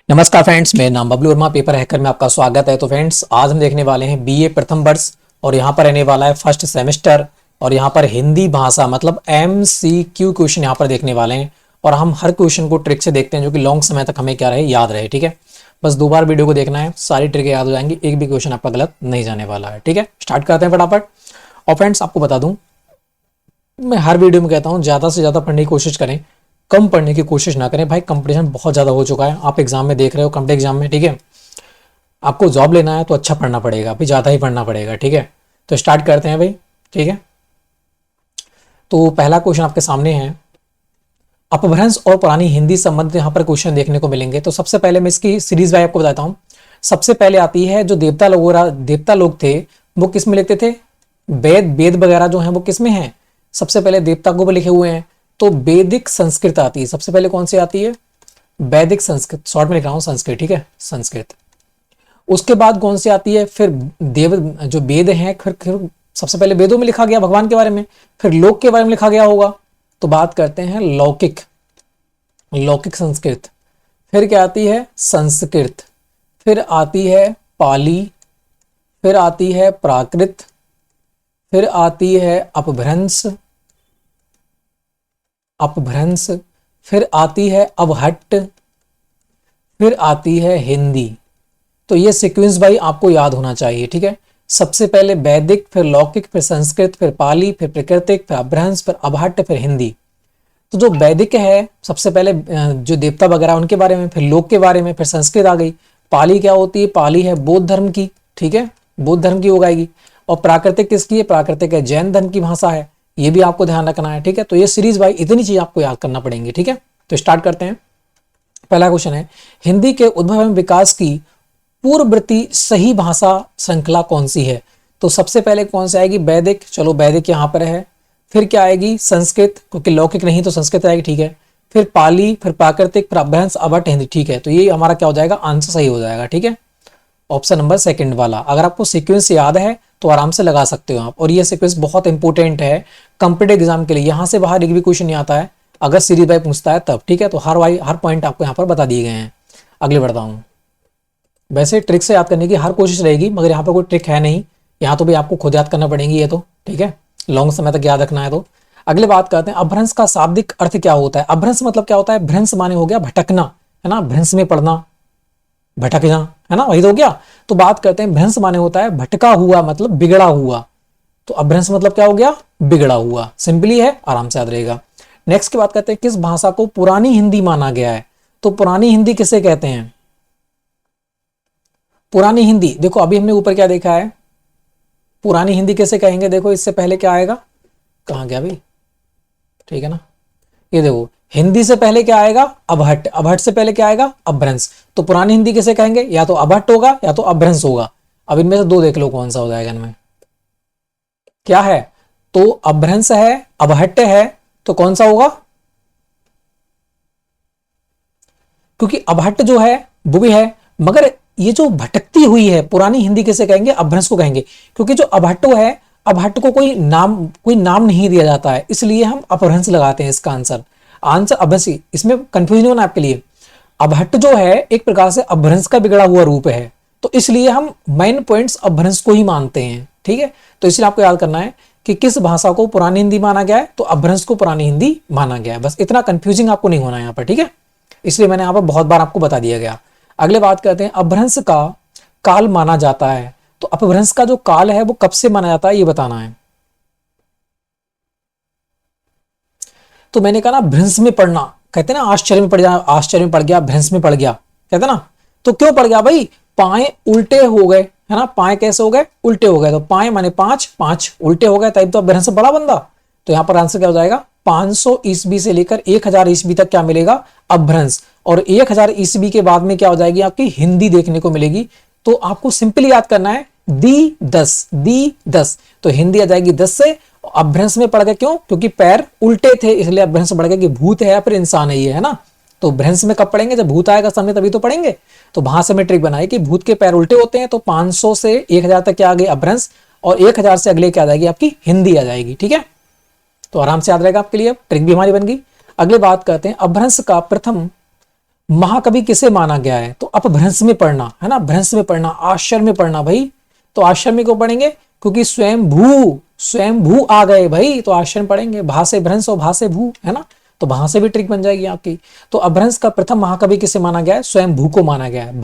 नमस्कार फ्रेंड्स, मेरा नाम बबलू वर्मा, पेपर हैकर में आपका स्वागत है। तो फ्रेंड्स, आज हम देखने वाले हैं बीए प्रथम वर्ष और यहाँ पर रहने वाला है फर्स्ट सेमेस्टर और यहाँ पर हिंदी भाषा मतलब MCQ क्वेश्चन यहाँ पर देखने वाले हैं। और हम हर क्वेश्चन को ट्रिक से देखते हैं जो कि लॉन्ग समय तक हमें क्या रहे, याद रहे। ठीक है, बस 2 बार वीडियो को देखना है, सारी ट्रिक याद हो जाएंगी, एक भी क्वेश्चन आपका गलत नहीं जाने वाला है। ठीक है, स्टार्ट करते हैं फटाफट। और फ्रेंड्स, आपको बता दूं, मैं हर वीडियो में कहता हूँ ज़्यादा से ज़्यादा पढ़ने की कोशिश करें, कम पढ़ने की कोशिश ना करें। भाई कंपटीशन बहुत ज़्यादा हो चुका है, आप एग्जाम में देख रहे हो, कॉम्पिटिटिव एग्जाम में। ठीक है, आपको जॉब लेना है तो अच्छा पढ़ना पड़ेगा, अभी ज़्यादा ही पढ़ना पड़ेगा। ठीक है, तो स्टार्ट करते हैं भाई। ठीक है, तो पहला क्वेश्चन आपके सामने है, अपभ्रंश और पुरानी हिंदी संबंधित यहाँ पर क्वेश्चन देखने को मिलेंगे। तो सबसे पहले मैं इसकी सीरीज वाइज आपको बताता हूँ। सबसे पहले आती है जो देवता लोग थे वो किस में लिखते थे, वेद वगैरह जो है वो किस में है, सबसे पहले देवता को भी लिखे हुए हैं। तो वैदिक संस्कृत आती है, सबसे पहले कौन सी आती है, वैदिक संस्कृत, शॉर्ट में लिख रहा हूं संस्कृत। ठीक है, संस्कृत। उसके बाद कौन सी आती है, फिर देव जो वेद हैं, फिर सबसे पहले वेदों में लिखा गया भगवान के बारे में, फिर लोक के बारे में लिखा गया होगा, तो बात करते हैं लौकिक, लौकिक संस्कृत। फिर क्या आती है, संस्कृत। फिर आती है पाली, फिर आती है प्राकृत, फिर आती है अपभ्रंश, अपभ्रंश, फिर आती है अवहट्ट, फिर आती है हिंदी। तो ये सीक्वेंस भाई आपको याद होना चाहिए। ठीक है, सबसे पहले वैदिक, फिर लौकिक, फिर संस्कृत, फिर पाली, फिर प्राकृतिक, फिर अपभ्रंश, फिर अवहट्ट, फिर हिंदी। तो जो वैदिक है, सबसे पहले जो देवता वगैरह उनके बारे में, फिर लोक के बारे में, फिर संस्कृत आ गई। पाली क्या होती है, पाली है बौद्ध धर्म की। ठीक है, बौद्ध धर्म की हो जाएगी। और प्राकृतिक किसकी है, प्राकृतिक है जैन धर्म की भाषा है, ये भी आपको ध्यान रखना है। ठीक है, तो ये सीरीज भाई इतनी चीज आपको याद करना पड़ेंगी। ठीक है, तो स्टार्ट करते हैं। पहला क्वेश्चन है, हिंदी के उद्भव एवं विकास की पूर्ववर्ती सही भाषा श्रृंखला कौन सी है। तो सबसे पहले कौन सी आएगी, वैदिक, चलो वैदिक यहाँ पर है। फिर क्या आएगी, संस्कृत, क्योंकि लौकिक नहीं तो संस्कृत आएगी। ठीक है, फिर पाली, फिर प्राकृतिक, फिर अपभ्रंश, अवहट्ट, हिंदी। ठीक है, तो ये हमारा क्या हो जाएगा, आंसर सही हो जाएगा। ठीक है, ऑप्शन नंबर सेकंड वाला। अगर आपको सीक्वेंस याद है तो आराम से लगा सकते हो आप, और ये सीक्वेंस बहुत इंपॉर्टेंट है कॉम्पिटिटिव एग्जाम के लिए। यहाँ से बाहर एक भी क्वेश्चन नहीं आता है अगर सीरीज वाइज पूछता है तब। ठीक है, तो हर पॉइंट आपको यहाँ पर बता दिए गए हैं। अगले बढ़ता हूँ। वैसे ट्रिक से याद करने की हर कोशिश रहेगी, मगर यहाँ पर कोई ट्रिक है नहीं, यहाँ तो भी आपको खुद याद करना पड़ेगी ये तो। ठीक है, लॉन्ग समय तक याद रखना है तो। अगले बात करते हैं, अपभ्रंश का शाब्दिक अर्थ क्या होता है। अपभ्रंश मतलब क्या होता है, भ्रंश माने हो गया भटकना, है ना, भ्रंश में पड़ना, भटकना, है ना, वही तो हो गया। तो बात करते हैं, भ्रंश माने होता है भटका हुआ, मतलब बिगड़ा हुआ। तो अपभ्रंश मतलब क्या हो गया, बिगड़ा हुआ। सिंपली है, आराम से याद रहेगा। नेक्स्ट की बात करते हैं, किस भाषा को पुरानी हिंदी माना गया है। तो पुरानी हिंदी किसे कहते हैं, पुरानी हिंदी, देखो अभी हमने ऊपर क्या देखा है, पुरानी हिंदी कैसे कहेंगे। देखो इससे पहले क्या आएगा, कहाँ गया भाई, ठीक है ना, ये देखो हिंदी से पहले क्या आएगा, अवहट्ट, अवहट्ट से पहले क्या आएगा, अपभ्रंश। तो पुरानी हिंदी किसे कहेंगे, या तो अवहट्ट होगा या तो अपभ्रंश होगा। अब इनमें से दो देख लो कौन सा हो जाएगा इनमें, क्या है, तो अपभ्रंश है, अवहट्ट है, तो कौन सा होगा, क्योंकि अवहट्ट जो है वो भी है, मगर ये जो भटकती हुई है पुरानी हिंदी किसे कहेंगे, अपभ्रंश को कहेंगे। क्योंकि जो अवहट्ट है, अवहट्ट को कोई नाम नहीं दिया जाता है, इसलिए हम अपभ्रंश लगाते हैं। इसका आंसर अपभ्रंश, इसमें कंफ्यूजन नहीं होना आपके लिए। अवहट्ट जो है एक प्रकार से अपभ्रंश का बिगड़ा हुआ रूप है, तो इसलिए हम मेन पॉइंट्स अपभ्रंश को ही मानते हैं। ठीक है, तो इसलिए आपको याद करना है कि किस भाषा को पुरानी हिंदी माना गया है, तो अपभ्रंश को पुरानी हिंदी माना गया है। बस इतना कंफ्यूजिंग आपको नहीं होना है यहाँ पर। ठीक है, इसलिए मैंने यहाँ पर बहुत बार आपको बता दिया गया। अगले बात करते हैं, अपभ्रंश का काल माना जाता है। तो अपभ्रंश का जो काल है वो कब से माना जाता है, ये बताना है। तो मैंने कहा ना, भ्रंश में पढ़ना, कहते हैं ना आश्चर्य में पड़ जा, आश्चर्य में पड़ गया, भ्रंश में पड़ गया, कहते ना। तो क्यों पड़ गया भाई, पाए उल्टे हो गए, है ना, पाए कैसे हो गए, उल्टे हो गए। तो पाए माने पांच, पांच उल्टे हो गए, तब तो भ्रंश पड़ा बंदा। तो यहाँ पर आंसर क्या हो जाएगा, 500 ईस्वी से लेकर 1000 ईस्वी तक क्या मिलेगा, अपभ्रंश। और 1000 ईस्वी के बाद में क्या हो जाएगी, आपकी हिंदी देखने को मिलेगी। तो आपको सिंपली याद करना है, दी 10, तो हिंदी आ जाएगी 10 से। अपभ्रंश में पड़ गए, क्यों, क्योंकि पैर उल्टे थे, इसलिए अपभ्रंश पड़ गया कि भूत है या फिर इंसान है ये, है ना। तो भ्रंश में कब पढ़ेंगे, जब भूत आएगा सामने तभी तो पढ़ेंगे। तो भाषा में ट्रिक बनाई कि भूत के पैर उल्टे होते हैं। तो 500 से 1000 तक क्या आ गई, अपभ्रंश, और 1000 से अगले क्या आ जाएगी, आपकी हिंदी आ जाएगी। ठीक है, तो आराम से याद रहेगा आपके लिए, ट्रिक भी हमारी बन गई। अगले बात करते हैं, अपभ्रंश का प्रथम महाकवि किसे माना गया है? तो अपभ्रंश में पढ़ना है ना, भ्रंश में पढ़ना, आश्चर्य में पढ़ना भाई। तो आश्चर्य में क्यों पढ़ेंगे? क्योंकि स्वयं भू आ गए भाई, तो आश्चर्य में पढ़ेंगे। भा से भ्रंश और भा से भू, है ना, तो वहां से भी ट्रिक बन जाएगी आपकी। तो अपभ्रंश का प्रथम महाकवि किसे माना गया है? स्वयं भू को माना गया है।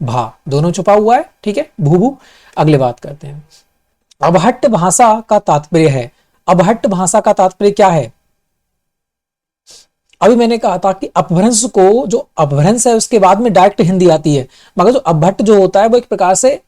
भा दोनों छुपा हुआ है, ठीक है, भू भू। अगले बात करते हैं, अबहट्ट भाषा का तात्पर्य है। अबहट्ट भाषा का तात्पर्य क्या है? अभी मैंने कहा था कि अपभ्रंश को, जो अपभ्रंश है उसके बाद में डायरेक्ट हिंदी आती है, मगर जो अबहट्ट जो होता है वो एक प्रकार से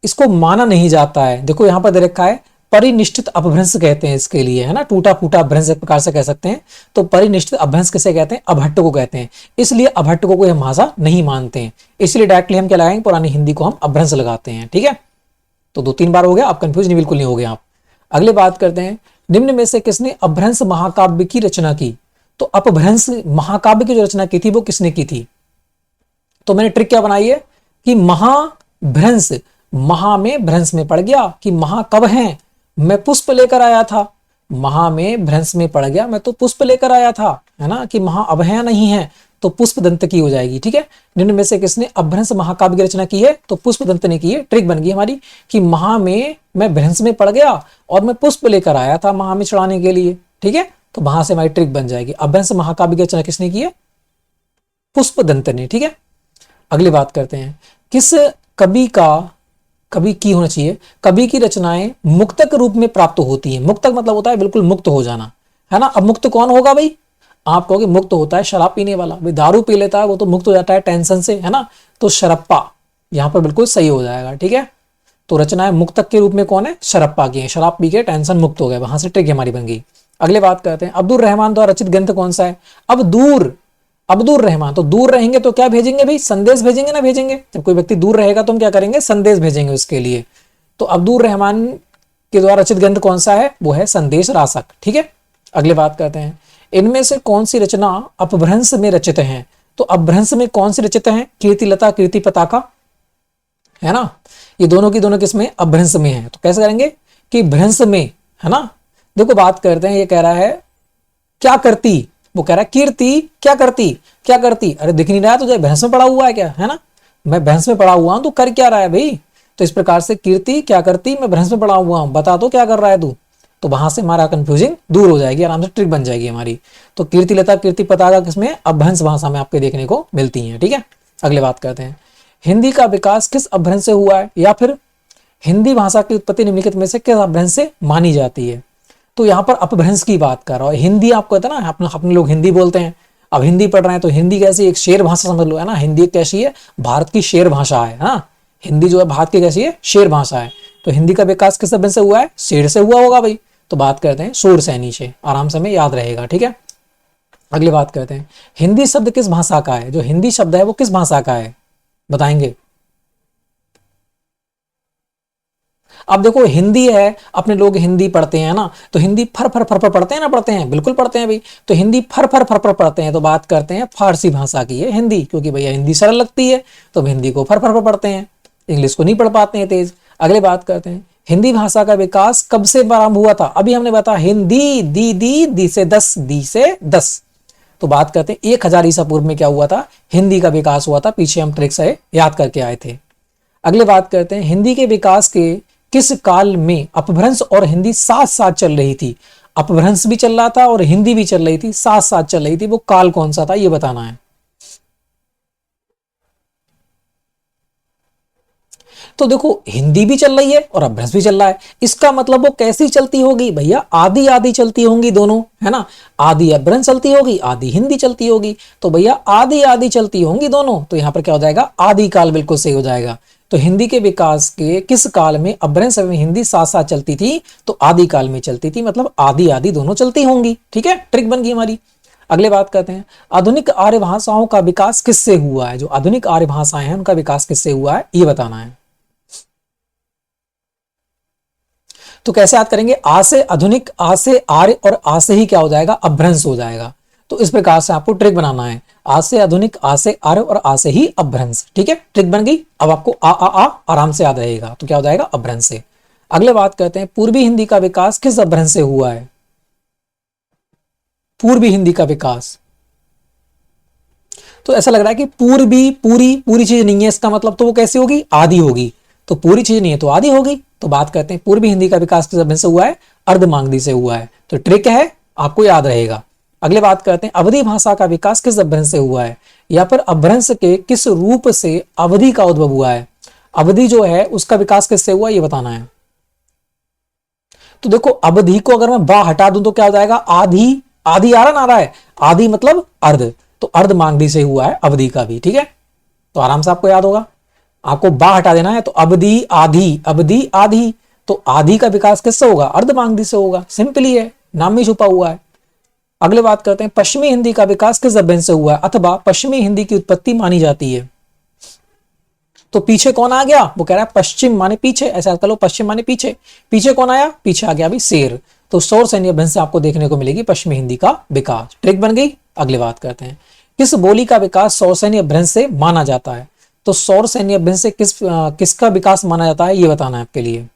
इसको माना नहीं जाता है। देखो यहां पर दे रखा है परिनिष्ठित अपभ्रंश कहते हैं इसके लिए, है ना, टूटा फूटा अपभ्रंश एक प्रकार से कह सकते हैं। तो परिनिष्ठित अपभ्रंश किसे कहते हैं? अबहट्ट को कहते हैं। इसलिए अबहट्ट को कोई हम भाषा नहीं मानते हैं, इसलिए डायरेक्टली हम क्या लगाएंगे? पुरानी हिंदी को हम अपभ्रंश लगाते हैं, ठीक है। तो 2-3 बार हो गया, आप कंफ्यूज नहीं, बिल्कुल नहीं हो गए आप। अगले बात करते हैं, निम्न में से किसने अपभ्रंश महाकाव्य की रचना की? तो अपभ्रंश महाकाव्य की जो रचना की थी वो किसने की थी? तो मैंने ट्रिक क्या बनाई है कि महाभ्रंश, महा में भ्रंश में पड़ गया कि महा कब है? मैं पुष्प लेकर आया था। महा में भ्रंश में पड़ गया, मैं तो पुष्प लेकर आया था, है ना, कि महा अब है नहीं है, तो पुष्प दंत की हो जाएगी, ठीक है। निम्न में से किसने अपभ्रंश महाकाव्य की रचना की है? तो पुष्प दंत ने की है। ट्रिक बन गई हमारी कि महा में मैं भ्रंश में पड़ गया और मैं पुष्प लेकर आया था महा में चढ़ाने के लिए, ठीक है। तो वहां से हमारी ट्रिक बन जाएगी। अपभ्रंश महाकाव्य की रचना किसने की है? पुष्प दंत ने, ठीक है। अगली बात करते हैं, किस कवि का, कवि की होना चाहिए, कवि की रचनाएं मुक्तक रूप में प्राप्त होती हैं। मुक्तक मतलब होता है बिल्कुल मुक्त हो जाना, है ना। अब मुक्त कौन होगा भाई? आप कहोगे मुक्त होता है शराब पीने वाला, भाई दारू पी लेता है वो तो मुक्त हो जाता है टेंशन से, है ना। तो शरप्पा यहां पर बिल्कुल सही हो जाएगा, ठीक है। तो रचनाएं मुक्तक के रूप में कौन है? शरप्पा की है, शराब पी के टेंशन मुक्त हो गए, वहां से ट्रिक हमारी बन गई। अगले बात करते हैं, अब्दुल रहमान द्वारा रचित ग्रंथ कौन सा है? अब दूर, अब्दुल रहमान, तो दूर रहेंगे तो क्या भेजेंगे भाई? संदेश भेजेंगे ना, भेजेंगे। जब कोई व्यक्ति दूर रहेगा तो हम क्या करेंगे? संदेश भेजेंगे उसके लिए। तो अब्दुल रहमान के द्वारा रचित ग्रंथ कौन सा है? वो है संदेश रासक, ठीक है। अगले बात करते हैं, इनमें से कौन सी रचना अपभ्रंश में रचित है? तो अपभ्रंश में कौन सी रचित है? कीर्तिलता, कीर्ति पताका, है ना। ये दोनों की दोनों किसमें? अपभ्रंश में है। तो कैसे करेंगे कि भ्रंश में, है ना। देखो बात करते हैं, ये कह रहा है क्या करती, वो कह रहा है कीर्ति क्या करती, क्या करती। अरे दिख नहीं रहा है तुझे? भैंस में पड़ा हुआ है क्या, है ना। मैं भैंस में पड़ा हुआ हूं, तू कर क्या रहा है भाई? तो इस प्रकार से कीर्ति क्या करती, मैं भैंस में पड़ा हुआ हूं, बता तो क्या कर रहा है तू। तो वहां से हमारा कंफ्यूजिंग दूर हो जाएगी, आराम से ट्रिक बन जाएगी हमारी। तो कीर्ति लता, कीर्ति पताका किसमें? अपभ्रंश भाषा में आपके देखने को मिलती है, ठीक है। अगले बात करते हैं, हिंदी का विकास किस अपभ्रंश से हुआ है, या फिर हिंदी भाषा की उत्पत्ति निम्नलिखित में से किस अपभ्रंश से मानी जाती है? तो यहाँ पर अपभ्रंश की बात कर रहा हूं। हिंदी आपको कहता है ना, अपने लोग हिंदी बोलते हैं, अब हिंदी पढ़ रहे हैं तो हिंदी कैसी? एक शेर भाषा समझ लो, है ना। हिंदी कैसी है? भारत की शेर भाषा है ना। हिंदी जो है भारत की कैसी है? शेर भाषा है। तो हिंदी का विकास किस अपभ्रंश से हुआ है? शेर से हुआ होगा भाई। तो बात करते हैं शूरसैनी से, आराम से हमें याद रहेगा, ठीक है। अगली बात करते हैं, हिंदी शब्द किस भाषा का है? जो हिंदी शब्द है वो किस भाषा का है, बताएंगे। अब देखो हिंदी है, अपने लोग हिंदी पढ़ते हैं ना, तो हिंदी फर फर फर फर पढ़ते हैं ना, पढ़ते हैं, बिल्कुल पढ़ते हैं भाई। तो हिंदी फर फर फर फर पढ़ते हैं, तो बात करते हैं फारसी भाषा की है हिंदी, क्योंकि भैया हिंदी सरल लगती है तो हिंदी को फर फर फर पढ़ते हैं, इंग्लिश को नहीं पढ़ पाते हैं तेज। अगले बात करते हैं, हिंदी भाषा का विकास कब से प्रारंभ हुआ था? अभी हमने बताया हिंदी, दी से 10, दी से 10। तो बात करते हैं 1000 ईसा पूर्व में क्या हुआ था? हिंदी का विकास हुआ था। पीछे हम ट्रिक से याद करके आए थे। अगले बात करते हैं, हिंदी के विकास के किस काल में अपभ्रंश और हिंदी साथ साथ चल रही थी? अपभ्रंश भी चल रहा था और हिंदी भी चल रही थी, साथ साथ चल रही थी, वो काल कौन सा था ये बताना है। तो देखो हिंदी भी चल रही है और अपभ्रंश भी चल रहा है, इसका मतलब वो कैसी चलती होगी भैया? आधी आधी चलती होंगी दोनों, है ना। आधी अपभ्रंश चलती होगी, आधी हिंदी चलती होगी, तो भैया आधी आधी चलती होंगी दोनों। तो यहां पर क्या हो जाएगा? आदि काल बिल्कुल सही हो जाएगा। तो हिंदी के विकास के किस काल में अपभ्रंश एवं हिंदी साथ साथ चलती थी? तो आदि काल में चलती थी, मतलब आधी आधी दोनों चलती होंगी, ठीक है। ट्रिक बन गई हमारी। अगले बात करते हैं, आधुनिक आर्य भाषाओं का विकास किससे हुआ है? जो आधुनिक आर्य भाषाएं हैं उनका विकास किससे हुआ है ये बताना है। तो कैसे याद करेंगे? आ से आधुनिक, आ से आर्य और आ से ही क्या हो जाएगा? अपभ्रंश हो जाएगा। तो इस प्रकार से आपको ट्रिक बनाना है, आ से आधुनिक, आ से आर्य और आ से ही अपभ्रंश, ठीक है। ट्रिक बन गई। अब आपको आ आराम से याद रहेगा, तो क्या हो जाएगा? अपभ्रंश से। अगले बात करते हैं, पूर्वी हिंदी का विकास किस अपभ्रंश से हुआ है? पूर्वी हिंदी का विकास, तो ऐसा लग रहा है कि पूर्वी पूरी पूरी चीज नहीं है, इसका मतलब तो वो कैसी होगी, आधी होगी। तो पूरी चीज नहीं है तो आधी होगी। तो बात करते हैं पूर्वी हिंदी का विकास किस अभ्रंश से हुआ है, अर्धमागधी से हुआ है। तो ट्रिक है, आपको याद रहेगा। अगले बात करते हैं अवधी भाषा का विकास किस अभ्रंश से हुआ है, या फिर अभ्रंश के किस रूप से अवधि का उद्भव हुआ है। अवधि जो है उसका विकास किससे हुआ, ये बताना है। तो देखो अवधि को अगर मैं बा हटा दूं तो क्या हो जाएगा, आधी। आधी आ रहा है, आधी मतलब अर्ध, तो अर्धमागधी से हुआ है अवधि का भी, ठीक है। तो आराम से आपको याद होगा। आपको बा हटा देना है तो अवधि आधी, अवधि आधी, तो आधी का विकास किससे होगा, अर्धमागधी से होगा। सिंपली है, नाम में छुपा हुआ है। अगले बात करते हैं पश्चिमी हिंदी का विकास किस अभ्रंश से हुआ है, अथवा पश्चिमी हिंदी की उत्पत्ति मानी जाती है। तो पीछे कौन आ गया, वो कह रहा है पश्चिम माने पीछे, ऐसा कर लो, पश्चिम माने पीछे। पीछे कौन आया, पीछे आ गया अभी शेर। तो सौर सैन्य अभ्रंश से आपको देखने को मिलेगी पश्चिमी हिंदी का विकास। ट्रिक बन गई। अगले बात करते हैं किस बोली का विकास सौर सैन्य अभ्रंश से माना जाता है। तो सौर सैन्य अभ्रंश से किसका विकास माना जाता है, ये बताना है आपके लिए।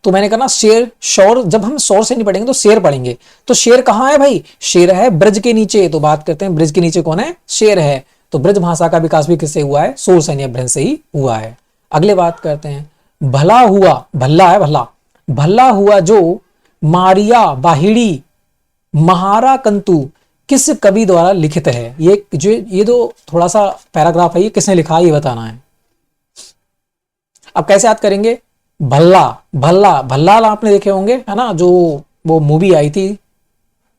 तो मैंने कहा ना शेर, शौर, जब हम सौर सैन्य पढ़ेंगे तो शेर पढ़ेंगे। तो शेर कहां है भाई, शेर है ब्रज के नीचे। तो बात करते हैं ब्रज के नीचे कौन है, शेर है। तो ब्रज भाषा का विकास भी किससे हुआ है, सौर सैन्य अभ्रंश से ही हुआ है। अगले बात करते हैं भला हुआ, भल्ला है भला, भला हुआ जो मारिया बाहिड़ी महारा कंतु किस कवि द्वारा लिखित है। ये जो थोड़ा सा पैराग्राफ है ये किसने लिखा है, ये बताना है। अब कैसे याद करेंगे, भल्ला भल्ला भल्लाल आपने देखे होंगे है ना, जो वो मूवी आई थी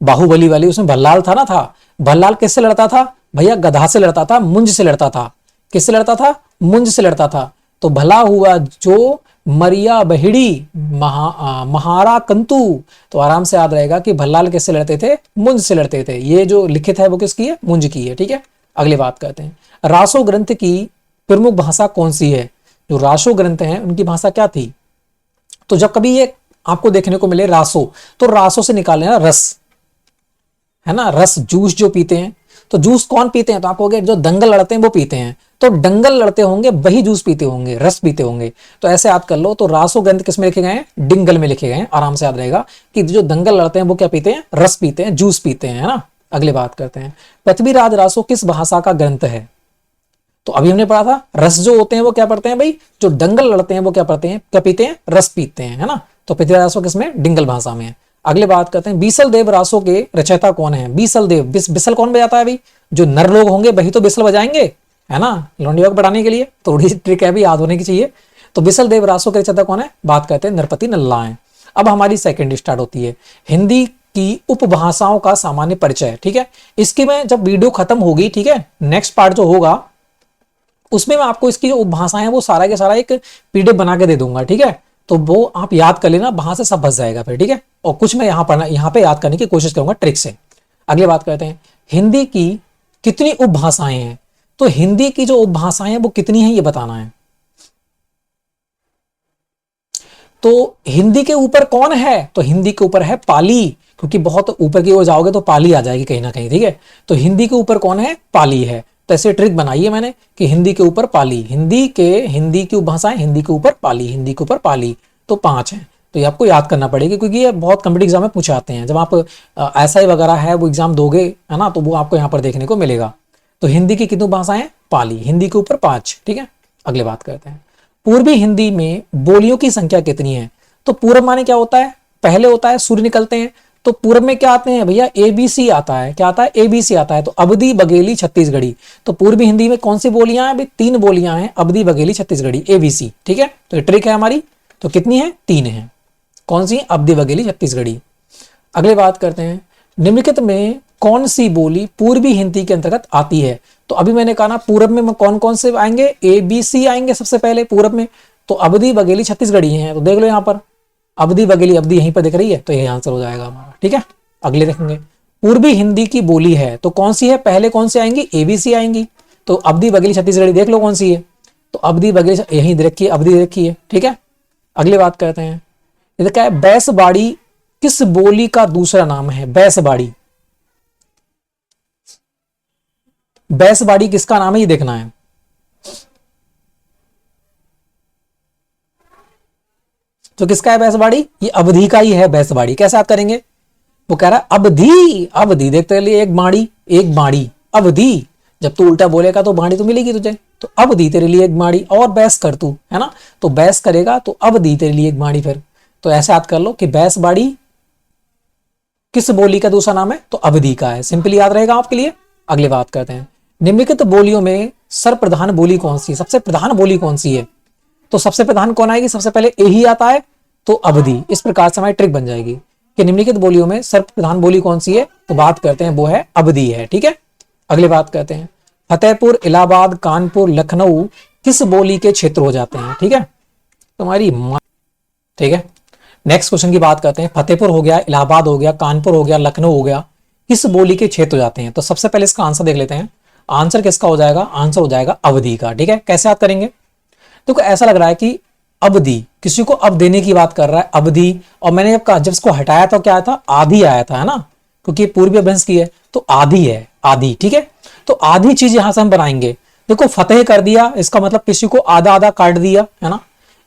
बाहुबली वाली, उसमें भल्लाल था ना, था भल्लाल किससे लड़ता था भैया, गधा से लड़ता था, मुंज से लड़ता था। किससे लड़ता था, मुंज से लड़ता था। तो भला हुआ जो मरिया बहिड़ी महारा कंतु, तो आराम से याद रहेगा कि भल्लाल किससे लड़ते थे, मुंज से लड़ते थे। ये जो लिखित है वो किसकी है, मुंज की है, ठीक है। अगली बात करते हैं रासो ग्रंथ की प्रमुख भाषा कौन सी है। जो रासो ग्रंथ हैं उनकी भाषा क्या थी। तो जब कभी ये आपको देखने को मिले रासो, तो रासो से निकाले ना रस, है ना, रस, जूस जो पीते हैं। तो जूस कौन पीते हैं, तो आप कहोगे जो दंगल लड़ते हैं वो पीते हैं। तो डंगल लड़ते होंगे वही जूस पीते होंगे, रस पीते होंगे। तो ऐसे याद कर लो। तो रासो ग्रंथ किस में लिखे गए हैं, डिंगल में लिखे गए हैं। आराम से याद रहेगा कि जो दंगल लड़ते हैं वो क्या पीते हैं, रस पीते हैं, जूस पीते हैं, है ना। अगली बात करते हैं पृथ्वीराज रासो किस भाषा का ग्रंथ है। तो अभी हमने पढ़ा था रस जो होते हैं वो क्या पढ़ते हैं भाई, जो दंगल लड़ते हैं वो क्या पढ़ते हैं, क्या पीते हैं, रस पीते हैं, है ना। तो पृथ्वीराज रासो किसमें, डिंगल भाषा में है। अगले बात करते हैं बीसल देव रासो के रचयिता कौन है। बीसल देव, बिसल कौन बजाता है भाई, जो नर लोग होंगे वही तो बिसल बजाएंगे, है ना, लौंडियों को बढ़ाने के लिए। थोड़ी ट्रिक है भी, याद होने की चाहिए। तो बिसल देव रासो के रचयिता कौन है, बात करते हैं नरपति नल्ला है। अब हमारी सेकंड स्टार्ट होती है हिंदी की उपभाषाओं का सामान्य परिचय, ठीक है। इसकी मैं जब वीडियो खत्म होगी, ठीक है, नेक्स्ट पार्ट जो होगा उसमें मैं आपको इसकी जो उपभाषाएं हैं वो सारा के सारा एक पीडीएफ बना के दे दूंगा, ठीक है। तो वो आप याद कर लेना, वहां से सब बच जाएगा फिर, ठीक है। और कुछ मैं यहाँ पे याद करने की कोशिश करूंगा ट्रिक से। अगली बात करते हैं हिंदी की कितनी उपभाषाएं हैं। तो हिंदी की जो उपभाषाएं हैं वो कितनी हैं ये बताना है। तो हिंदी के ऊपर कौन है, तो हिंदी के ऊपर है पाली, क्योंकि बहुत ऊपर की ओर जाओगे तो पाली आ जाएगी कहीं ना कहीं, ठीक है। तो हिंदी के ऊपर कौन है, पाली है। तो ऐसे ट्रिक बनाई है मैंने कि हिंदी के ऊपर पाली, हिंदी की उपभाषाएं, हिंदी के ऊपर पाली, हिंदी के ऊपर पाली, तो 5 हैं। तो ये आपको याद करना पड़ेगा क्योंकि ये बहुत कॉम्पिटिटिव एग्जाम में पूछे आते हैं। जब आप एसआई वगैरह है वो एग्जाम दोगे, है ना, तो वो आपको यहाँ पर देखने को मिलेगा। तो हिंदी की कितनी भाषाएं, पाली, हिंदी के ऊपर 5, ठीक है। अगले बात करते हैं पूर्वी हिंदी में बोलियों की संख्या कितनी है। तो पूर्व माने क्या होता है, पहले होता है सूर्य निकलते हैं। तो पूर्व में क्या आते हैं भैया, एबीसी आता है। क्या आता है, एबीसी आता है। तो अवधी, बघेली, छत्तीसगढ़ी। तो पूर्वी हिंदी में कौन सी बोलियां हैं, 3 बोलियां हैं, अवधी, बघेली, छत्तीसगढ़ी, एबीसी, ठीक है। तो ये ट्रिक है हमारी। तो कितनी है, 3 है। कौन सी, अवधी, बघेली, छत्तीसगढ़ी। अगले बात करते हैं निम्नलिखित में कौन सी बोली पूर्वी हिंदी के अंतर्गत आती है। तो अभी मैंने कहा ना पूर्व में कौन कौन से आएंगे, एबीसी आएंगे सबसे पहले पूर्व में। तो अवधी, बघेली, छत्तीसगढ़ी है। तो देख लो यहाँ पर अवधी, बघेली, अवधी यहीं पर दिख रही है, तो यही आंसर हो जाएगा हमारा, ठीक है। अगले देखेंगे पूर्वी हिंदी की बोली है तो कौन सी है, पहले कौन सी आएंगी, एबीसी आएंगी। तो अवधी, बघेली, छत्तीसगढ़ी देख लो कौन सी है। तो अवधी, बघेली यहीं रखी है, अवधी रखी है, ठीक है। अगली बात करते हैं ये क्या है, बैसबाड़ी किस बोली का दूसरा नाम है। बैसबाड़ी, बैसबाड़ी किसका नाम है ये देखना है। तो किसका है बैसबाड़ी, ये अवधी का ही है बैसबाड़ी। कैसे याद करेंगे, वो कह रहा है अवधी, अवधी देखते लिए एक बाड़ी, एक बाड़ी, अवधि, जब तू उल्टा बोलेगा तो बाड़ी तो मिलेगी तुझे, तो अवधि तेरे लिए एक बाड़ी, और बहस कर तू, है ना, तो बहस करेगा तो अवधि तेरे लिए एक बाड़ी। फिर तो ऐसे याद कर लो कि बैस बाड़ी किस बोली का दूसरा नाम है, तो अवधि का है। सिंपली याद रहेगा आपके लिए। अगली बात करते हैं, निम्नलिखित बोलियों में सर्वप्रधान बोली कौन सी है, सबसे प्रधान बोली कौन सी है, तो सबसे प्रधान कौन आएगी, सबसे पहले ए ही आता है, तो अवधि। इस प्रकार से हमारी ट्रिक बन जाएगी कि निम्नलिखित बोलियों में सर्वप्रधान बोली कौन सी है, तो बात करते हैं वो है अवधि है। ठीक है, अगली बात करते हैं, फतेहपुर, इलाहाबाद, कानपुर, लखनऊ किस बोली के क्षेत्र हो जाते हैं। ठीक है, तुम्हारी ठीक है, नेक्स्ट क्वेश्चन की बात करते हैं, फतेहपुर हो गया, इलाहाबाद हो गया, कानपुर हो गया, लखनऊ हो गया, किस बोली के क्षेत्र हो जाते हैं। तो सबसे पहले इसका आंसर देख लेते हैं। आंसर किसका हो जाएगा, आंसर हो जाएगा अवधि का। ठीक है, कैसे याद करेंगे, तो ऐसा लग रहा है कि अवधि किसी को अब देने की बात कर रहा है, अवधि, और मैंने जब कहा, जब इसको हटाया तो क्या आया था, आधी आया था, है ना, क्योंकि पूर्वी अभ्रंश की है तो आधी है, आधी। ठीक है, तो आधी चीज यहां से हम बनाएंगे। देखो फतेह कर दिया, इसका मतलब किसी को आधा आधा काट दिया, है ना।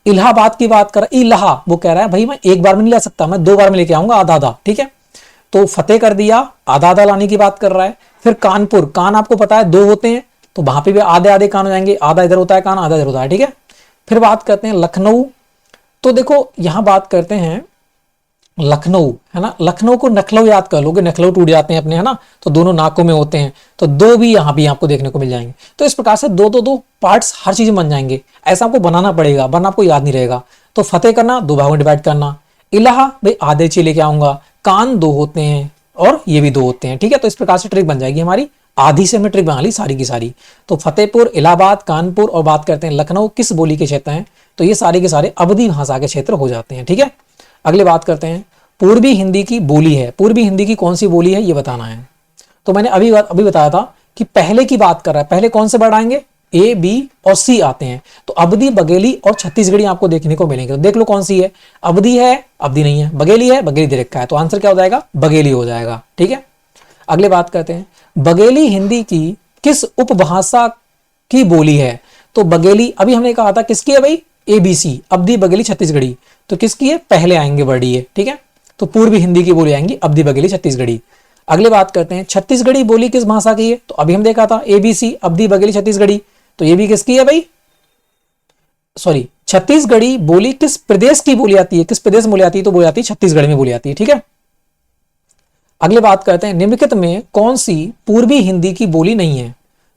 इलाहाबाद की बात कर, इलाहा वो कह रहा है भाई मैं एक बार में नहीं ला सकता, मैं 2 बार में लेके आऊंगा आधा आधा। ठीक है, तो फतेह कर दिया, आधा आधा लाने की बात कर रहा है। फिर कानपुर, कान आपको पता है 2 होते हैं, तो वहां पे भी आधे आधे कान हो जाएंगे, आधा इधर होता है कान, आधा इधर होता है। ठीक है, फिर बात करते हैं लखनऊ, तो देखो यहां बात करते हैं लखनऊ, है ना, लखनऊ को नखलऊ याद कर लोगे, नखलऊ टूट जाते हैं अपने, है ना, तो दोनों नाकों में होते हैं, तो 2 भी यहां भी आपको देखने को मिल जाएंगे। तो इस प्रकार से 2 पार्ट्स हर चीज में बन जाएंगे, ऐसा आपको बनाना पड़ेगा वरना आपको याद नहीं रहेगा। तो फतेह करना, 2 भागों में डिवाइड करना, इलाहा भाई आधे चीज लेके आऊंगा, कान 2 होते हैं और ये भी 2 होते हैं। ठीक है, तो इस प्रकार से ट्रिक बन जाएगी हमारी, आधी से हमने ट्रिक बना ली सारी की सारी। तो फतेहपुर, इलाहाबाद, कानपुर और बात करते हैं लखनऊ किस बोली के क्षेत्र हैं, तो ये सारे के सारे अवधि भाषा के क्षेत्र हो जाते हैं। ठीक है, अगले बात करते हैं, पूर्वी हिंदी की बोली है, पूर्वी हिंदी की कौन सी बोली है ये बताना है। तो मैंने अभी बताया था कि पहले की बात कर रहा है, पहले कौन से वर्ड आएंगे, ए, बी और सी आते हैं, तो अवधि, बघेली और छत्तीसगढ़ी आपको देखने को मिलेंगे। तो देख लो कौन सी है, अवधि है, अवधि नहीं है, बघेली है, बघेली दे रखा है, तो आंसर क्या हो जाएगा, बघेली हो जाएगा। ठीक है, अगले बात करते हैं, बघेली हिंदी की किस उपभाषा की बोली है, तो बघेली अभी हमने कहा था किसकी है भाई, ABC, अवधि, बघेली, छत्तीसगढ़ी, तो किसकी है, पहले आएंगे वर्ड ये। ठीक है, तो पूर्वी हिंदी की बोली आएंगी अवधि, बघेली, छत्तीसगढ़ी। अगले बात करते हैं, छत्तीसगढ़ी बोली किस भाषा की है, तो अभी हम देखा था ABC, अवधि, बघेली, छत्तीसगढ़ी, तो ये भी किसकी है भाई, सॉरी, छत्तीसगढ़ी बोली किस प्रदेश की बोली आती है, किस प्रदेश में बोली आती है, तो बोली आती है छत्तीसगढ़ में बोली आती है। ठीक है, अगले बात करते हैं, निम्नलिखित में कौन सी पूर्वी हिंदी की बोली नहीं है,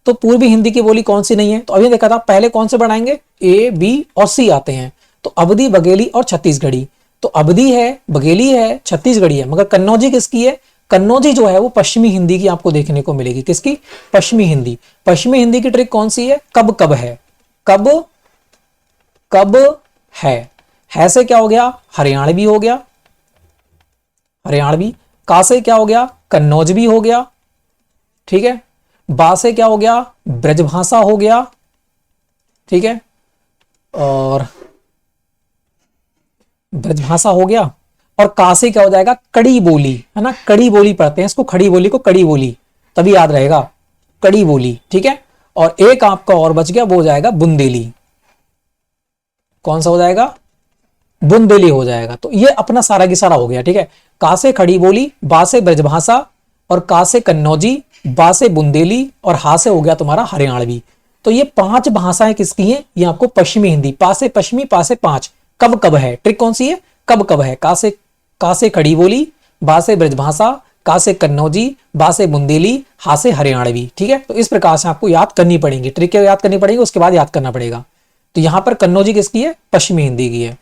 तो पूर्वी हिंदी की बोली कौन सी नहीं है, तो अभी देखा था पहले कौन से बढ़ाएंगे, A, B और C आते हैं, तो अवधि, बघेली और छत्तीसगढ़ी, तो अवधि है, बघेली है, छत्तीसगढ़ी है, मगर कन्नौजी किसकी है, कन्नौजी जो है वो पश्चिमी हिंदी की आपको देखने को मिलेगी, किसकी, पश्चिमी हिंदी। पश्चिमी हिंदी की ट्रिक कौन सी है, कब कब है, कब कब है से क्या हो गया, हरियाणवी हो गया, हरियाणवी, का से क्या हो गया, कन्नौज भी हो गया। ठीक है, बा से क्या हो गया, ब्रजभाषा हो गया। ठीक है, और ब्रजभाषा हो गया, और का से क्या हो जाएगा, कड़ी बोली, है ना, कड़ी बोली पढ़ते हैं इसको, खड़ी बोली को कड़ी बोली, तभी याद रहेगा, कड़ी बोली। ठीक है, और एक आपका और बच गया, वो हो जाएगा बुंदेली, कौन सा हो जाएगा, बुंदेली हो जाएगा। तो ये अपना सारा की सारा हो गया। ठीक है, का से खड़ी बोली, बा से ब्रजभाषा, और का से कन्नौजी, बा से बुंदेली, और हा से हो गया तुम्हारा हरियाणवी। तो ये 5 भाषाएं किसकी हैं, ये आपको पश्चिमी हिंदी, पा से पश्चिमी, पा से 5, कब कब है, ट्रिक कौन सी है, कब कब है, का से खड़ी बोली, बा से ब्रजभाषा, का से कन्नौजी, बा से बुंदेली, हा से हरियाणवी। ठीक है, तो इस प्रकार से आपको याद करनी पड़ेगी, ट्रिक याद करनी पड़ेगी, उसके बाद याद करना पड़ेगा। तो यहां पर कन्नौजी किसकी है, पश्चिमी हिंदी की है।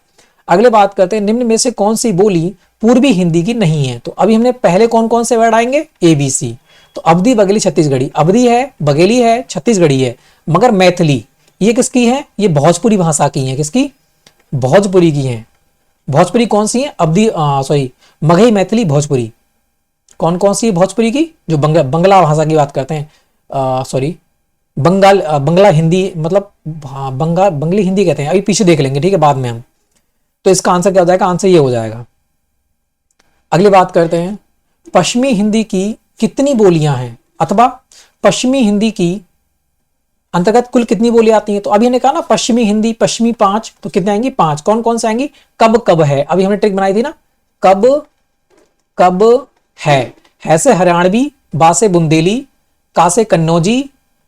अगले बात करते हैं, निम्न में से कौन सी बोली पूर्वी हिंदी की नहीं है, तो अभी हमने पहले कौन कौन से वर्ड आएंगे, ABC, तो अवधि, बघेली, छत्तीसगढ़ी, अवधि है, बघेली है, छत्तीसगढ़ी है, मगर मैथिली ये किसकी है, ये भोजपुरी भाषा की है, किसकी, भोजपुरी की है। भोजपुरी कौन सी है, अवधि, सॉरी, मगही, मैथिली, भोजपुरी, कौन कौन सी है भोजपुरी की, जो बंगला भाषा की बात करते हैं, सॉरी, बंगला हिंदी, मतलब बंगली हिंदी कहते हैं, अभी पीछे देख लेंगे, ठीक है, बाद में हम। तो इसका आंसर क्या हो जाएगा, आंसर ये हो जाएगा। अगली बात करते हैं, पश्चिमी हिंदी की कितनी बोलियां हैं, अथवा पश्चिमी हिंदी की अंतर्गत कुल कितनी बोली आती हैं, तो अभी हमने कहा ना पश्चिमी हिंदी, पश्चिमी 5, तो कितने आएंगी, 5, कौन कौन से आएंगी, कब कब है, अभी हमने ट्रिक बनाई थी ना, कब कब है से हरियाणवी, बा से बुंदेली, का से कन्नौजी,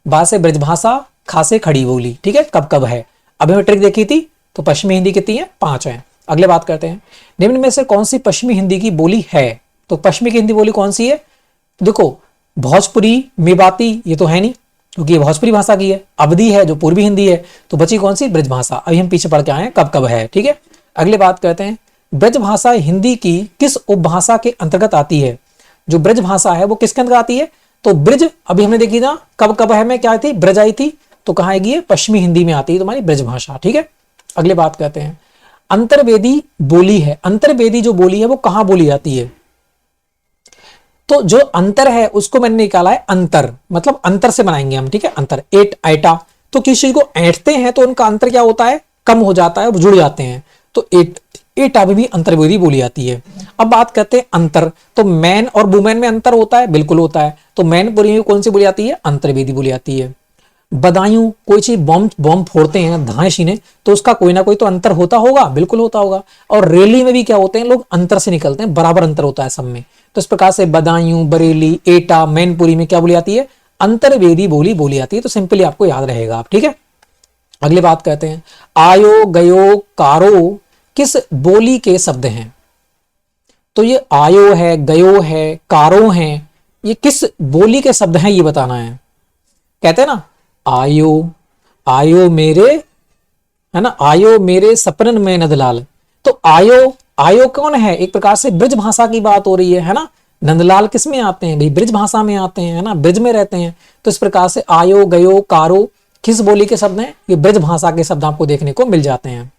बा से ब्रजभाषा, खा से खड़ी बोली। ठीक है, कब कब है। अभी हमें ट्रिक देखी थी, तो पश्चिमी हिंदी कितनी है, 5 है। अगले बात करते हैं, निम्न में से कौन सी पश्चिमी हिंदी की बोली है। तो पश्चिमी की हिंदी बोली कौन सी है, देखो भोजपुरी, मेवाती, ये तो है नहीं क्योंकि ये भोजपुरी भाषा की है। अवधी है जो पूर्वी हिंदी है, तो बची कौन सी, ब्रजभाषा। अभी हम पीछे पढ़ के आए हैं कब कब है। ठीक है, अगले बात करते हैं, ब्रजभाषा हिंदी की किस उपभाषा के अंतर्गत आती है। जो ब्रजभाषा है वो किसके अंतर्गत आती है, तो ब्रज, अभी हमने देखी था कब कब है में क्या थी, ब्रज आई थी, तो कहाँ आएगी, पश्चिमी हिंदी में आती है तुम्हारी ब्रजभाषा। ठीक है, अगले बात करते हैं, अंतर्वेदी बोली है, अंतर्वेदी जो बोली है वो कहां बोली जाती है। तो जो अंतर है उसको मैंने निकाला है, अंतर मतलब अंतर से बनाएंगे हम। ठीक है, अंतर, एट ऐटा, तो किसी चीज को ऐंठते हैं तो उनका अंतर क्या होता है, कम हो जाता है, जुड़ जाते हैं, तो एट एटा भी अंतर्वेदी बोली जाती है। अब बात करते हैं अंतर, तो मैन और वुमेन में अंतर होता है, बिल्कुल होता है, तो मैन बोली में कौन सी बोली जाती है, अंतर्वेदी बोली जाती है। बदायूं, कोई चीज बॉम्ब बॉम्ब फोड़ते हैं धाए शीने, तो उसका कोई ना कोई तो अंतर होता होगा, बिल्कुल होता होगा। और रैली में भी क्या होते हैं लोग, अंतर से निकलते हैं, बराबर अंतर होता है सब में। तो इस प्रकार से बदायूं, बरेली, एटा, मैनपुरी में क्या बोली जाती है, अंतर्वेदी बोली बोली जाती है। तो सिंपली आपको याद रहेगा आप। ठीक है, अगली बात करते हैं, आयो, गयो, कारो किस बोली के शब्द हैं। तो ये आयो है, गयो है, कारो है, ये किस बोली के शब्द हैं ये बताना है। कहते हैं ना, आयो, आयो मेरे, है ना, आयो मेरे सपनन में नंदलाल। तो आयो, आयो कौन है, एक प्रकार से ब्रज भाषा की बात हो रही है ना। नंदलाल किस में आते हैं भाई, ब्रज भाषा में आते हैं, है ना, ब्रज में रहते हैं। तो इस प्रकार से आयो, गयो, कारो किस बोली के शब्द हैं, ये ब्रज भाषा के शब्द आपको देखने को मिल जाते हैं।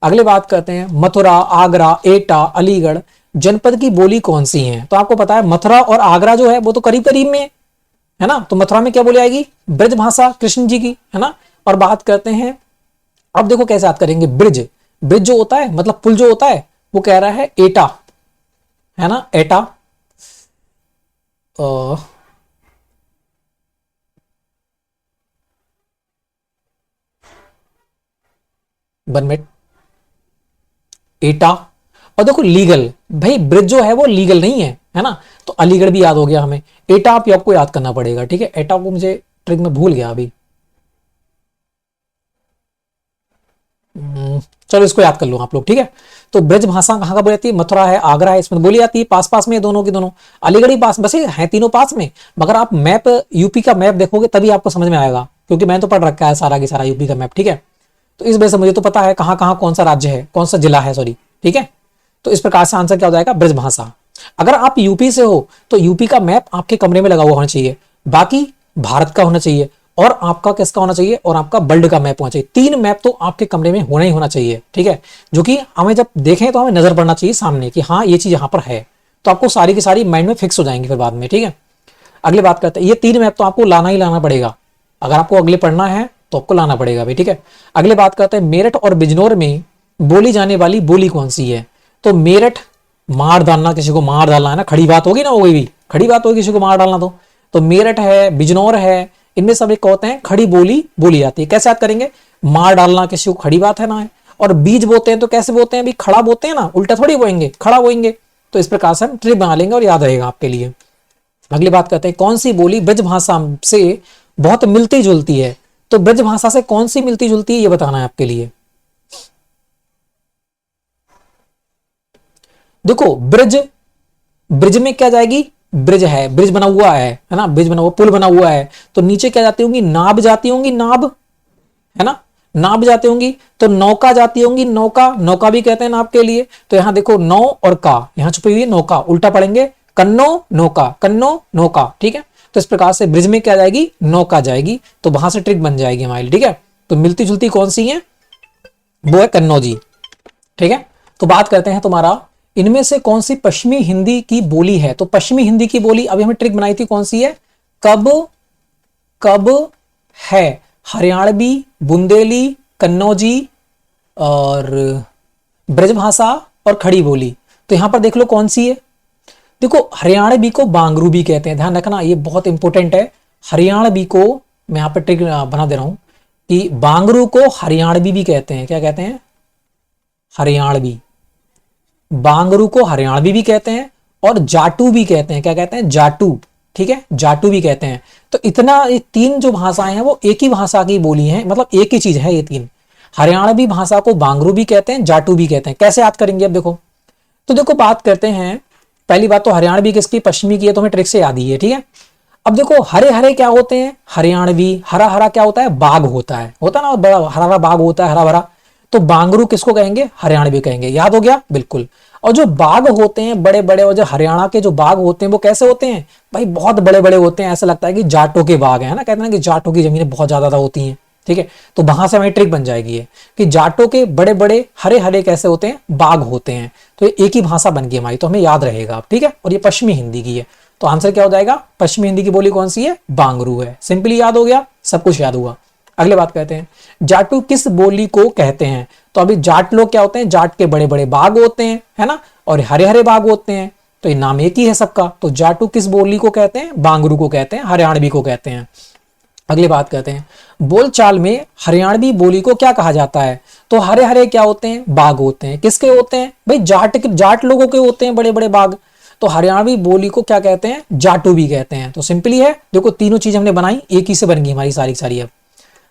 अगले बात करते हैं, मथुरा, आगरा, एटा, अलीगढ़ जनपद की बोली कौन सी है। तो आपको पता है मथुरा और आगरा जो है वो तो करीब करीब में है ना, तो मथुरा में क्या बोली आएगी, ब्रज भाषा कृष्ण जी की, है ना। और बात करते हैं, अब देखो कैसे याद करेंगे, ब्रिज, ब्रिज जो होता है मतलब पुल जो होता है वो कह रहा है एटा, है ना, एटा। 1 मिनट, एटा। और देखो लीगल, भाई ब्रिज जो है वो लीगल नहीं है ना, तो अलीगढ़ भी याद हो गया हमें। एटा आप आपको याद करना पड़ेगा। ठीक है, एटा को मुझे ट्रिक में भूल गया अभी, चलो इसको याद कर लो आप लोग। ठीक है, तो ब्रज भाषा कहाँ का बोली जाती है, मथुरा है, आगरा है, इसमें बोली जाती है, पास पास में दोनों की दोनों, अलीगढ़ ही पास, बस है तीनों पास में। मगर आप मैप, यूपी का मैप देखोगे तभी आपको समझ में आएगा, क्योंकि मैंने तो पढ़ रखा है सारा की सारा यूपी का मैप। ठीक है, तो इस वजह से मुझे तो पता है कहाँ कहाँ कौन सा राज्य है, कौन सा जिला है, सॉरी। ठीक है, तो इस प्रकार से आंसर क्या हो जाएगा, ब्रज भाषा। अगर आप यूपी से हो तो यूपी का मैप आपके कमरे में लगा हुआ होना चाहिए, बाकी भारत का होना चाहिए, और आपका किसका होना चाहिए, और आपका वर्ल्ड का मैप होना चाहिए। 3 मैप तो आपके कमरे में होना ही होना चाहिए। ठीक है, जो कि हमें जब देखें तो हमें नजर पड़ना चाहिए सामने कि हाँ ये चीज यहाँ पर है, तो आपको सारी की सारी माइंड में फिक्स हो जाएंगी फिर बाद में। ठीक है, अगली बात करते हैं, ये 3 मैप तो आपको लाना ही लाना पड़ेगा, अगर आपको अगले पढ़ना है तो आपको लाना पड़ेगा भाई। ठीक है, अगले बात करते हैं, मेरठ और बिजनौर में बोली जाने वाली बोली कौन सी है। तो मेरठ, मार डालना, किसी को मार डालना है ना, खड़ी बात होगी ना, वो भी खड़ी बात होगी किसी को मार डालना। तो मेरठ है, बिजनौर है, इनमें सब एक होते हैं खड़ी बोली बोली जाती है। कैसे याद करेंगे, मार डालना किसी को खड़ी बात है ना है, और बीज बोते हैं तो कैसे बोते हैं, भी खड़ा बोते हैं ना, उल्टा थोड़ी बोएंगे, खड़ा बोएंगे। तो इस प्रकार से हम ट्रिक बना लेंगे और याद रहेगा आपके लिए। अगली बात करते हैं, कौन सी बोली ब्रज भाषा से बहुत मिलती जुलती है। तो ब्रज भाषा से कौन सी मिलती जुलती है ये बताना है आपके लिए। देखो ब्रिज, ब्रिज में क्या जाएगी, ब्रिज है, ब्रिज बना हुआ है ना, ब्रिज बना हुआ, पुल बना हुआ है, तो नीचे क्या जाती होंगी, नाव जाती होंगी, नाव, है ना, नाव जाती होंगी। तो नौका जाती होंगी, नौका, नौका भी कहते हैं नाव के लिए। तो यहां देखो नौ और का यहां छुपी हुई है, नौका, उल्टा पढ़ेंगे कन्नो नौका, कन्नो नौका। ठीक है, तो इस प्रकार से ब्रिज में क्या जाएगी, नौका जाएगी, तो वहां से ट्रिक बन जाएगी हमारी। ठीक है, तो मिलती जुलती कौन सी है, वो है कन्नौजी। ठीक है, तो बात करते हैं तुम्हारा, इनमें से कौन सी पश्चिमी हिंदी की बोली है। तो पश्चिमी हिंदी की बोली अभी हमें ट्रिक बनाई थी, कौन सी है, कब कब है, हरियाणवी, बुंदेली, कन्नौजी और ब्रजभाषा और खड़ी बोली। तो यहां पर देख लो कौन सी है, देखो हरियाणवी को बांगरू भी कहते हैं, ध्यान रखना ये बहुत इंपॉर्टेंट है। हरियाणवी को मैं यहां पर ट्रिक बना दे रहा हूं कि बांगरू को हरियाणवी भी कहते हैं। क्या कहते हैं, हरियाणवी, बांगरू को हरियाणवी भी कहते हैं और जाटू भी कहते हैं। क्या कहते हैं, जाटू, ठीक है, जाटू भी कहते हैं। तो इतना ये तीन जो भाषाएं हैं वो एक ही भाषा की बोली हैं, मतलब एक ही चीज है ये तीन। हरियाणवी भाषा को बांगरू भी कहते हैं, जाटू भी कहते हैं। कैसे याद करेंगे अब देखो, तो देखो बात करते हैं, पहली बात तो हरियाणवी किसकी, पश्चिमी की है, तो हमें ट्रिक से याद ही है, ठीक है। अब देखो हरे हरे क्या होते हैं, हरियाणवी। हरा हरा क्या होता है, बाग होता है, ना बड़ा हरा हरा बाग होता है, हरा भरा। तो बांगरू किसको कहेंगे, हरियाणवी कहेंगे। याद हो गया, बिल्कुल। और जो बाग होते हैं बड़े बड़े, और जो हरियाणा के जो बाग होते हैं वो कैसे होते हैं भाई, बहुत बड़े बड़े होते हैं। ऐसा लगता है कि जाटों के बाग है ना, कहते हैं कि जाटों की जमीनें बहुत ज्यादा होती हैं, ठीक है। तो वहां से हमारी ट्रिक बन जाएगी ये कि जाटों के बड़े बड़े हरे हरे कैसे होते हैं, बाग होते हैं। तो ये एक ही भाषा बन गई हमारी, तो हमें याद रहेगा, ठीक है। और ये पश्चिमी हिंदी की है, तो आंसर क्या हो जाएगा, पश्चिमी हिंदी की बोली कौन सी है, बांगरू है। सिंपली याद हो गया, सब कुछ याद हुआ। अगले बात कहते हैं, जाटू किस बोली को कहते हैं। तो अभी जाट लोग क्या होते हैं, जाट के बड़े बड़े बाग होते हैं, है ना, और हरे हरे बाग होते हैं। तो ये नाम एक ही है सबका। तो जाटू किस बोली को कहते हैं, बांगरू को कहते हैं, हरियाणवी को कहते हैं। अगली बात कहते हैं, बोलचाल में हरियाणवी बोली को क्या कहा जाता है। तो हरे हरे क्या होते हैं, बाग होते हैं। किसके होते हैं भाई, जाट लोगों के होते हैं बड़े बड़े बाग। तो हरियाणवी बोली को क्या कहते हैं, जाटू भी कहते हैं। तो सिंपली है, देखो तीनों चीज हमने बनाई, एक ही से बन गई हमारी सारी सारी। अब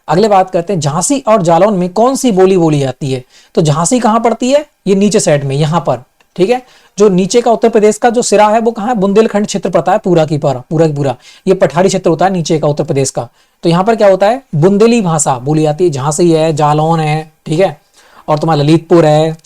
अगले बात करते हैं, झांसी और जालौन में कौन सी बोली बोली जाती है। तो झांसी कहां पड़ती है, ये नीचे साइड में यहां पर, ठीक है। जो नीचे का उत्तर प्रदेश का जो सिरा है वो कहां है, बुंदेलखंड क्षेत्र पड़ता है पूरा की पूरा ये पठारी क्षेत्र होता है नीचे का उत्तर प्रदेश का। तो यहाँ पर क्या होता है, बुंदेली भाषा बोली जाती है। झांसी है, जालौन है, ठीक है, और तुम्हारा ललितपुर है,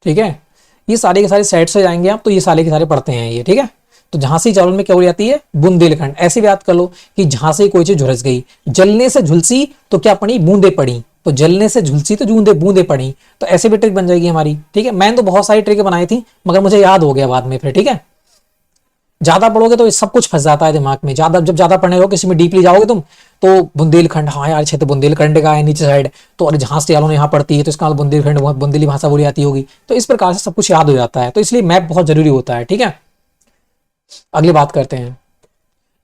ठीक है। ये सारे के सारे साइड से जाएंगे आप, तो ये सारे के सारे पढ़ते हैं ये, ठीक है। तो झांसी जालौन में क्या बोली जाती है, बुंदेलखंड। ऐसे भी याद कर लो कि झांसी कोई चीज झुलस गई, जलने से झुलसी तो क्या पड़ी, बूंदे पड़ी। तो जलने से झुलसी तो बूंदे बूंदे पड़ी। तो ऐसे भी ट्रिक बन जाएगी हमारी, ठीक है। मैंने तो बहुत सारी ट्रिक बनाई थी, मगर मुझे याद हो गया बाद में फिर, ठीक है। ज्यादा पढ़ोगे तो सब कुछ फंस जाता है दिमाग में। जब ज्यादा पढ़ने लगो, किसी में डीपली जाओगे तुम, तो बुंदेलखंड, हाँ यार क्षेत्र बुंदेलखंड का है नीचे साइड, तो और झांसी जालौन यहाँ पड़ती है, तो इसका बुंदेलखंड बुंदेली भाषा बोली जाती होगी। तो इस प्रकार से सब कुछ याद हो जाता है। तो इसलिए मैप बहुत जरूरी होता है, ठीक है। अगली बात करते हैं,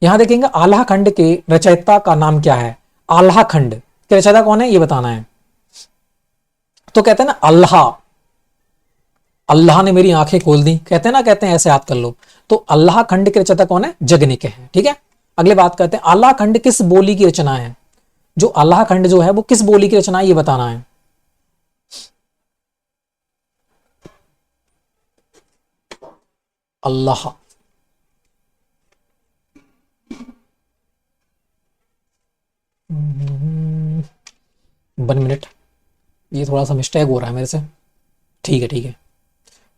यहां देखेंगे आल्हा खंड के रचयिता का नाम क्या है। आल्हा खंड के रचयिता कौन है, ये बताना है। तो कहते हैं ना अल्लाह, अल्लाह ने मेरी आंखें खोल दी, कहते हैं ना, कहते हैं, ऐसे याद कर लो। तो अल्लाह खंड के रचयिता कौन है, जगनिक है, ठीक है। अगले बात करते हैं, आल्हा खंड किस बोली की रचना है। जो आल्हा खंड जो है वो किस बोली की रचना है, ये बताना है। अल्लाह, 1 मिनट, ये थोड़ा सा मिस्टेक हो रहा है मेरे से, ठीक है ठीक है,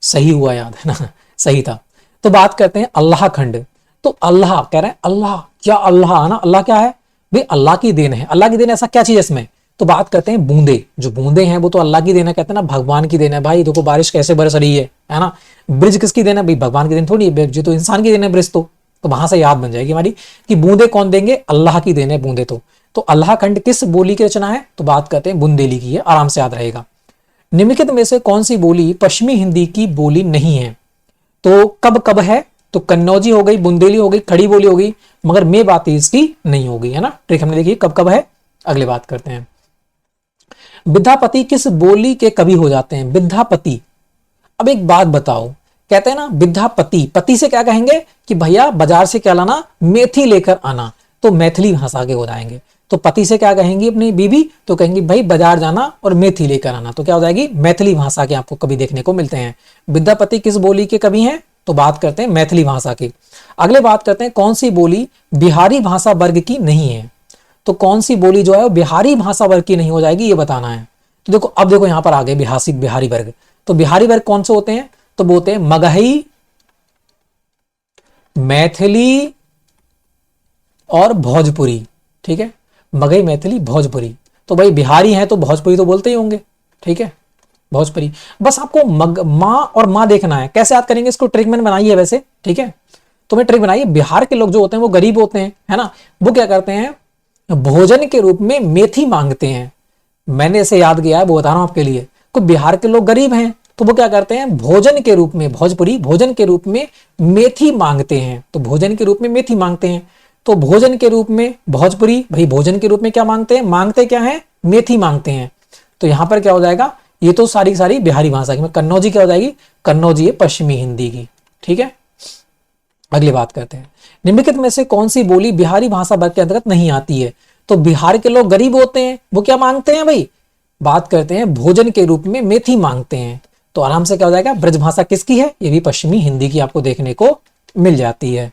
सही हुआ, याद है ना, सही था। तो बात करते हैं अल्लाह खंड। तो अल्लाह कह रहे हैं, अल्लाह क्या, अल्लाह है ना, अल्लाह क्या है भाई, अल्लाह की देन है। अल्लाह की देन, ऐसा क्या चीज है इसमें। तो बात करते हैं बूंदे, जो बूंदे हैं वो तो अल्लाह की देन है, कहते हैं ना भगवान की देन है। भाई देखो बारिश कैसे बरस रही है ना। ब्रिज किसकी देन है भाई, भगवान की देन थोड़ी है, जो तो इंसान की देन है ब्रिज। तो वहां से याद बन जाएगी हमारी कि बूंदे कौन देंगे, अल्लाह की देन है बूंदे। तो अल्लाह खंड किस बोली की रचना है, तो बात करते हैं बुंदेली की है, आराम से याद रहेगा। निम्नलिखित में से कौन सी बोली पश्चिमी हिंदी की बोली नहीं है। तो कब कब है, तो कन्नौजी हो गई, बुंदेली हो गई, खड़ी बोली हो गई, मगर में बात इसकी नहीं होगी, है ना। ट्रिक हमने देखी कब कब है। अगले बात करते हैं, विद्यापति किस बोली के कवि हो जाते हैं। विद्यापति, अब एक बात बताओ, कहते हैं ना विद्यापति, पति से क्या कहेंगे कि भैया बाजार से क्या लाना, मेथी लेकर आना। तो मैथिली भाषा के हो जाएंगे। तो पति से क्या कहेंगी अपनी बीवी, तो कहेंगी भाई बाजार जाना और मेथी लेकर आना। तो क्या हो जाएगी, मैथिली भाषा के आपको कवि देखने को मिलते हैं। विद्यापति किस बोली के कवि हैं, तो बात करते हैं मैथिली भाषा की। अगले बात करते हैं, कौन सी बोली बिहारी भाषा वर्ग की नहीं है। तो कौन सी बोली जो है वो बिहारी भाषा वर्ग की नहीं हो जाएगी, ये बताना है। तो देखो अब देखो यहां पर आ गए बिहारी वर्ग। तो बिहारी वर्ग कौन से होते हैं, तो वो होते हैं मगही, मैथिली और भोजपुरी, ठीक है। मगही, मैथिली, भोजपुरी। तो भाई बिहारी हैं तो भोजपुरी तो बोलते ही होंगे, ठीक है, भोजपुरी। बस आपको माँ और माँ देखना है, कैसे याद करेंगे इसको, ट्रिक मैंने बनाई है वैसे, ठीक है। तो मैं ट्रिक बनाई है, बिहार के लोग जो होते हैं वो गरीब होते हैं, है ना। वो क्या करते हैं, भोजन के रूप में मेथी मांगते हैं। मैंने इसे याद किया है, वो बता रहा हूं आपके लिए। तो बिहार के लोग गरीब हैं तो वो क्या करते हैं, भोजन के रूप में, भोजपुरी भोजन के रूप में मेथी मांगते हैं। तो भोजन के रूप में मेथी मांगते हैं। तो भोजन के रूप में भोजपुरी, भाई भोजन के रूप में क्या मांगते हैं, मांगते क्या है, मेथी मांगते हैं। तो यहां पर क्या हो जाएगा, ये तो सारी की सारी बिहारी भाषा की। कन्नौजी क्या हो जाएगी, कन्नौजी है पश्चिमी हिंदी की, ठीक है। अगली बात करते हैं, निम्नलिखित में से कौन सी बोली बिहारी भाषा वर्ग के अंतर्गत नहीं आती है? तो बिहार के लोग गरीब होते हैं, वो क्या मांगते हैं भाई? बात करते हैं भोजन के रूप में मेथी मांगते हैं। तो आराम से क्या हो जाएगा, ब्रजभाषा किसकी है? ये भी पश्चिमी हिंदी की आपको देखने को मिल जाती है।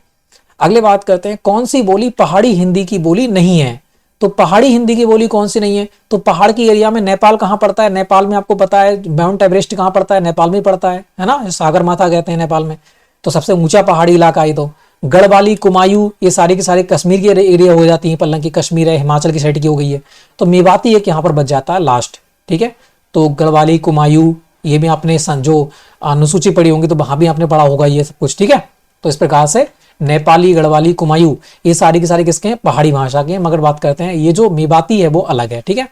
अगले बात करते हैं कौन सी बोली पहाड़ी हिंदी की बोली नहीं है? तो पहाड़ी हिंदी की बोली कौन सी नहीं है? तो पहाड़ की एरिया में नेपाल कहाँ पड़ता है? नेपाल में आपको पता है माउंट एवरेस्ट कहाँ पड़ता है? नेपाल में पड़ता है ना, सागर माथा कहते हैं नेपाल में, तो सबसे ऊंचा पहाड़ी इलाका है। तो गढ़वाली, कुमायूं, ये सारी के सारे कश्मीर के एरिया हो जाती है, पल्लंग की कश्मीर है, हिमाचल की साइड की हो गई है। तो मेवाती एक यहाँ पर बच जाता है लास्ट, ठीक है। तो गढ़वाली, कुमायूं, ये भी आपने जो अनुसूची पढ़ी होंगी तो वहां भी आपने पढ़ा होगा ये सब कुछ, ठीक है। तो इस प्रकार से नेपाली, गढ़वाली, कुमायूं, ये सारी की सारी किसके हैं? पहाड़ी भाषा के हैं। मगर बात करते हैं ये जो मेवाती है वो अलग है, ठीक है।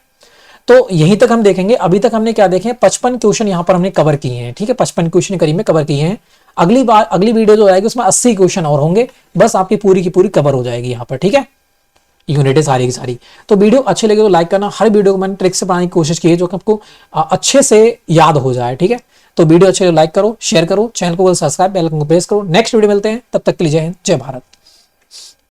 तो यहीं तक हम देखेंगे। अभी तक हमने क्या देखे? 55 क्वेश्चन यहाँ पर हमने कवर किए हैं, ठीक है। 55 क्वेश्चन करीब में कवर किए हैं। अगली वीडियो जो आएगी उसमें 80 क्वेश्चन और होंगे, बस आपकी पूरी की पूरी कवर हो जाएगी यहाँ पर, ठीक है। यूनिट है सारी की सारी। तो वीडियो अच्छे लगे तो लाइक करना। हर वीडियो को मैंने ट्रिक से बनाने की कोशिश की है जो कि आपको अच्छे से याद हो जाए, ठीक है। तो वीडियो अच्छे लाइक करो, शेयर करो, चैनल को सब्सक्राइब, बेल आइकन को प्रेस करो। नेक्स्ट वीडियो मिलते हैं, तब तक के लिए जय हिंद, जय भारत।